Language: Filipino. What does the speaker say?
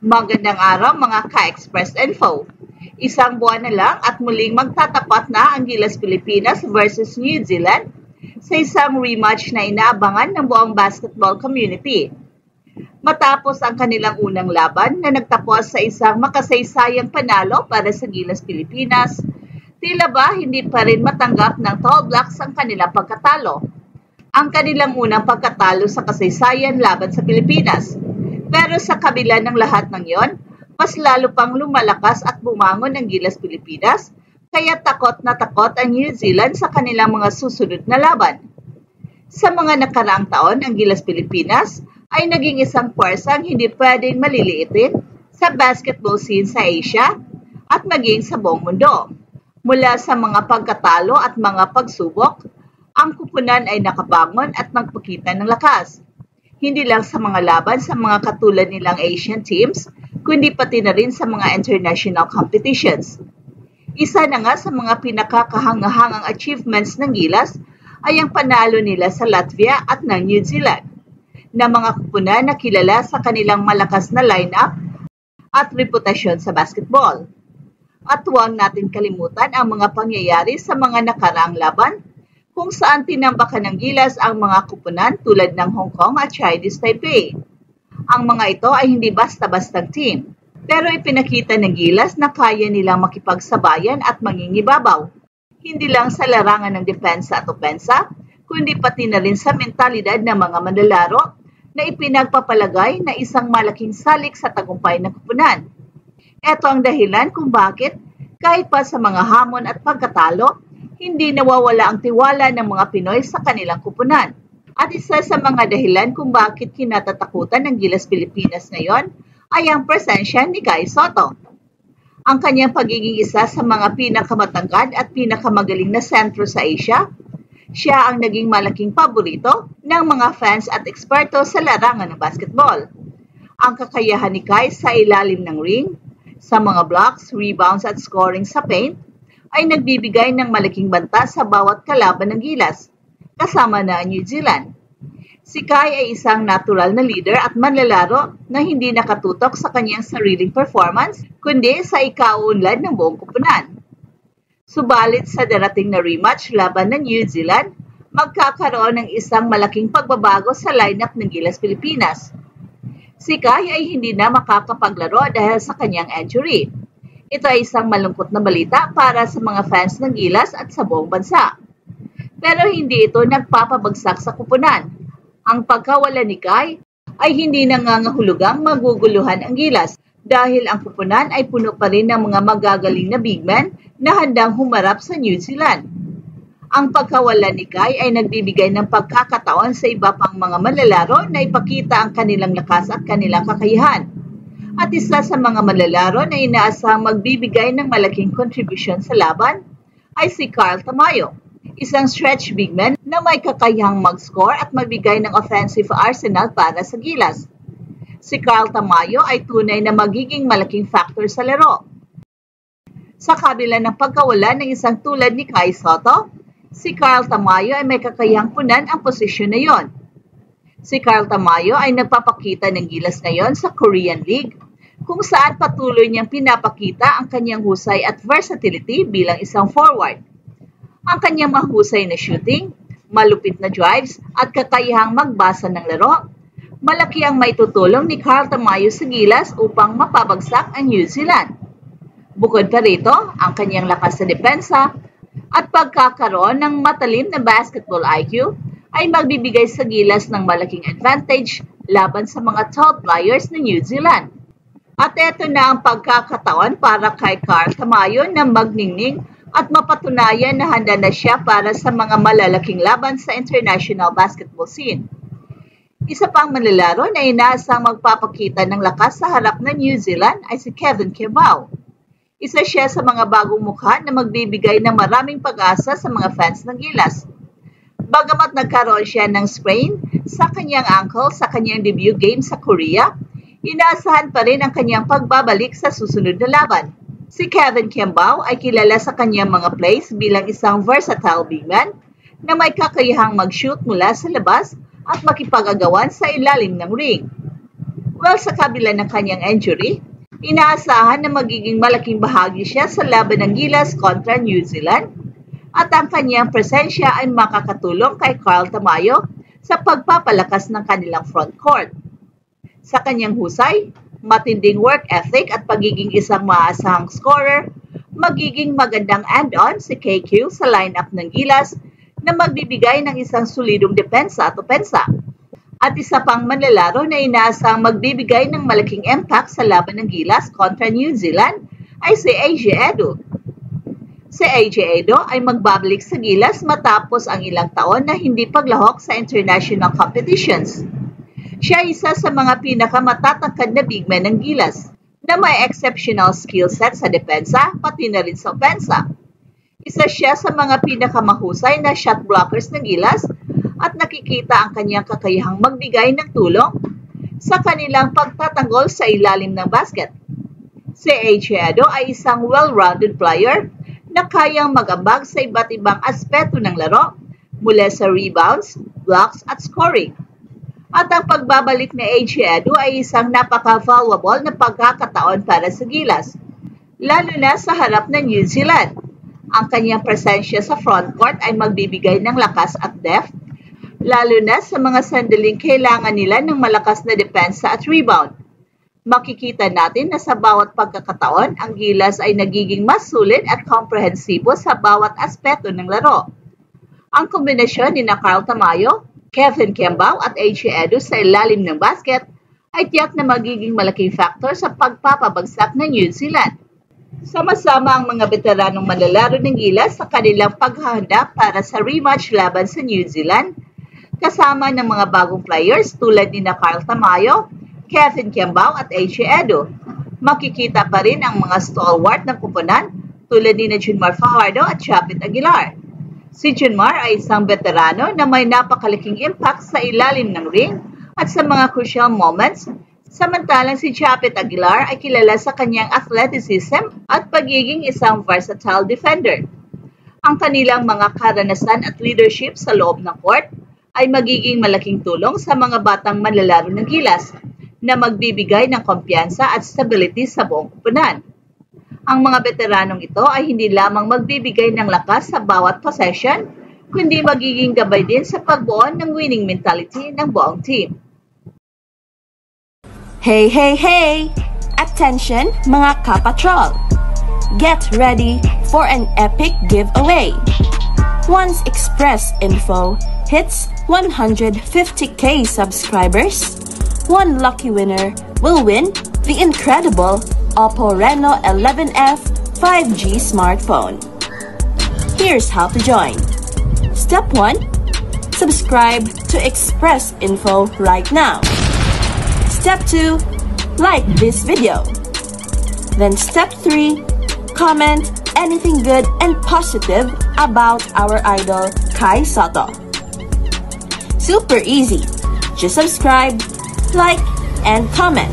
Magandang araw mga ka-Express Info. Isang buwan na lang at muling magtatapat na ang Gilas Pilipinas versus New Zealand sa isang rematch na inaabangan ng buong basketball community. Matapos ang kanilang unang laban na nagtapos sa isang makasaysayang panalo para sa Gilas Pilipinas, tila ba hindi pa rin matanggap ng Tall Blacks ang kanilang pagkatalo. Ang kanilang unang pagkatalo sa kasaysayan laban sa Pilipinas. Pero sa kabila ng lahat ng yon, mas lalo pang lumalakas at bumangon ang Gilas Pilipinas, kaya takot na takot ang New Zealand sa kanilang mga susunod na laban. Sa mga nakaraang taon, ang Gilas Pilipinas ay naging isang puwersang hindi pwedeng maliliitin sa basketball scene sa Asia at maging sa buong mundo. Mula sa mga pagkatalo at mga pagsubok, ang kupunan ay nakabangon at nagpakita ng lakas. Hindi lang sa mga laban sa mga katulad nilang Asian teams, kundi pati na rin sa mga international competitions. Isa na nga sa mga pinakakahangahangang achievements ng Gilas ay ang panalo nila sa Latvia at ng New Zealand, na mga kupunan na kilala sa kanilang malakas na lineup at reputasyon sa basketball. At huwag natin kalimutan ang mga pangyayari sa mga nakaraang laban kung saan tinambakan ng Gilas ang mga kupunan tulad ng Hong Kong at Chinese Taipei. Ang mga ito ay hindi basta-bastang team, pero ipinakita ng Gilas na kaya nilang makipagsabayan at mangingibabaw, hindi lang sa larangan ng depensa at opensa, kundi pati na rin sa mentalidad ng mga manlalaro na ipinagpapalagay na isang malaking salik sa tagumpay ng kupunan. Ito ang dahilan kung bakit, kahit pa sa mga hamon at pagkatalo, hindi nawawala ang tiwala ng mga Pinoy sa kanilang kupunan. At isa sa mga dahilan kung bakit kinatatakutan ng Gilas Pilipinas ngayon ay ang presensya ni Kai Sotto. Ang kanyang pagiging isa sa mga pinakamatangkad at pinakamagaling na sentro sa Asia, siya ang naging malaking paborito ng mga fans at eksperto sa larangan ng basketball. Ang kakayahan ni Kai sa ilalim ng ring, sa mga blocks, rebounds at scoring sa paint, ay nagbibigay ng malaking banta sa bawat kalaban ng Gilas, kasama na ang New Zealand. Si Kai ay isang natural na leader at manlalaro na hindi nakatutok sa kanyang sariling performance, kundi sa ikauunlad ng buong kupunan. Subalit sa darating na rematch laban ng New Zealand, magkakaroon ng isang malaking pagbabago sa lineup ng Gilas Pilipinas. Si Kai ay hindi na makakapaglaro dahil sa kanyang injury. Ito ay isang malungkot na balita para sa mga fans ng Gilas at sa buong bansa. Pero hindi ito nagpapabagsak sa kupunan. Ang pagkawala ni Kai ay hindi nangangahulugang maguguluhan ang Gilas dahil ang kupunan ay puno pa rin ng mga magagaling na big men na handang humarap sa New Zealand. Ang pagkawala ni Kai ay nagbibigay ng pagkakataon sa iba pang mga manlalaro na ipakita ang kanilang lakas at kanilang kakayahan. At isa sa mga manlalaro na inaasahang magbibigay ng malaking contribution sa laban ay si Carl Tamayo, isang stretch big man na may kakayahang mag-score at magbigay ng offensive arsenal para sa Gilas. Si Carl Tamayo ay tunay na magiging malaking factor sa laro. Sa kabila ng pagkawala ng isang tulad ni Kai Sotto, si Carl Tamayo ay may kakayahang punan ang posisyon na yon. Si Carl Tamayo ay nagpapakita ng Gilas ngayon sa Korean League, kung saan patuloy niyang pinapakita ang kanyang husay at versatility bilang isang forward. Ang kanyang mahusay na shooting, malupit na drives at kakayahang magbasa ng laro, malaki ang maitutulong ni Carl Tamayo sa Gilas upang mapabagsak ang New Zealand. Bukod pa rito, ang kanyang lakas sa depensa at pagkakaroon ng matalim na basketball IQ ay magbibigay sa Gilas ng malaking advantage laban sa mga top players ng New Zealand. At ito na ang pagkakataon para kay Carl Tamayo na magningning at mapatunayan na handa na siya para sa mga malalaking laban sa international basketball scene. Isa pang manlalaro na inaasang magpapakita ng lakas sa harap ng New Zealand ay si Kevin Kembao. Isa siya sa mga bagong mukha na magbibigay ng maraming pag-asa sa mga fans ng Gilas. Bagamat nagkaroon siya ng sprain sa kanyang ankle sa kanyang debut game sa Korea, inaasahan pa rin ang kanyang pagbabalik sa susunod na laban. Si Kevin Kembao ay kilala sa kanyang mga plays bilang isang versatile big man na may kakayahang mag-shoot mula sa labas at makipag-agawan sa ilalim ng ring. Well, sa kabila ng kanyang injury, inaasahan na magiging malaking bahagi siya sa laban ng Gilas kontra New Zealand at ang kanyang presensya ay makakatulong kay Carl Tamayo sa pagpapalakas ng kanilang front court. Sa kanyang husay, matinding work ethic at pagiging isang maasahang scorer, magiging magandang add-on si KQ sa lineup ng Gilas na magbibigay ng isang solidong depensa at opensa. At isa pang manlalaro na inaasang magbibigay ng malaking impact sa laban ng Gilas kontra New Zealand ay si AJ Edo. Si AJ Edo ay magbabalik sa Gilas matapos ang ilang taon na hindi paglahok sa international competitions. Siya isa sa mga pinakamatatangkad na big men ng Gilas na may exceptional skill set sa depensa pati na rin sa opensa. Isa siya sa mga pinakamahusay na shot blockers ng Gilas at nakikita ang kanyang kakayahang magbigay ng tulong sa kanilang pagtatanggol sa ilalim ng basket. Si AJ Edo ay isang well-rounded player na kayang mag-ambag sa iba't ibang aspeto ng laro mula sa rebounds, blocks at scoring. At ang pagbabalik ni AJ Edo ay isang napaka-valuable na pagkakataon para sa Gilas, lalo na sa harap ng New Zealand. Ang kanyang presensya sa frontcourt ay magbibigay ng lakas at depth, lalo na sa mga sandaling kailangan nila ng malakas na depensa at rebound. Makikita natin na sa bawat pagkakataon, ang Gilas ay nagiging mas sulit at komprehensibo sa bawat aspeto ng laro. Ang kombinasyon ni Carl Tamayo, Kevin Kembao at AJ Edo sa ilalim ng basket ay tiyak na magiging malaking factor sa pagpapabagsak ng New Zealand. Sama-sama ang mga veteranong manlalaro ng Gilas sa kanilang paghahanda para sa rematch laban sa New Zealand, kasama ng mga bagong players tulad ni Carl Tamayo, Kevin Kembao at AJ Edo. Makikita pa rin ang mga stalwart ng kupunan tulad ni Junmar Fajardo at Chapit Aguilar. Si Junmar ay isang veterano na may napakalaking impact sa ilalim ng ring at sa mga crucial moments, samantalang si Chapit Aguilar ay kilala sa kanyang athleticism at pagiging isang versatile defender. Ang kanilang mga karanasan at leadership sa loob ng court ay magiging malaking tulong sa mga batang manlalaro ng Gilas na magbibigay ng kumpiyansa at stability sa buong kupunan. Ang mga veteranong ito ay hindi lamang magbibigay ng lakas sa bawat possession, kundi magiging gabay din sa pagbuo ng winning mentality ng buong team. Hey, hey, hey! Attention mga kapatrol! Get ready for an epic giveaway! Once Express Info hits 150k subscribers, one lucky winner will win the incredible Oppo Reno 11F 5G smartphone. Here's how to join. Step 1. Subscribe to Express Info right now. Step 2. Like this video. Then step 3. Comment anything good and positive about our idol Kai Sotto. Super easy. Just subscribe, like, and comment.